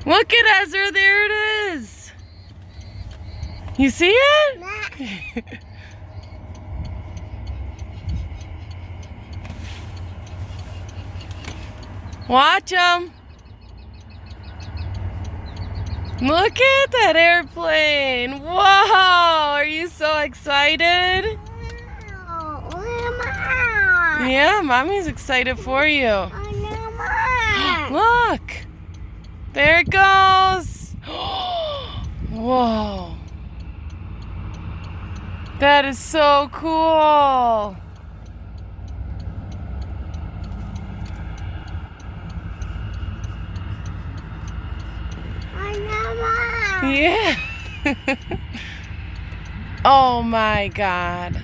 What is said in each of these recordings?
Look at Ezra, there it is. You see it? Watch him. Look at that airplane. Whoa, are you so excited? Yeah, Mommy's excited for you. Look, there it goes. Whoa, that is so cool. Yeah. Oh my God.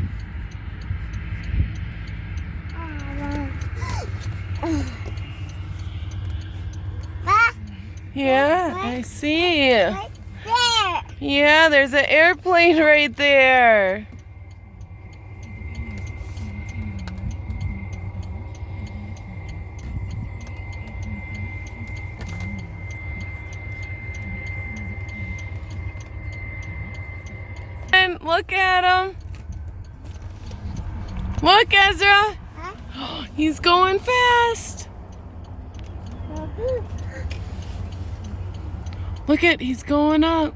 Yeah, I see. Right there. Yeah, there's an airplane right there. And look at him. Look, Ezra. Huh? He's going fast. Look at, he's going up.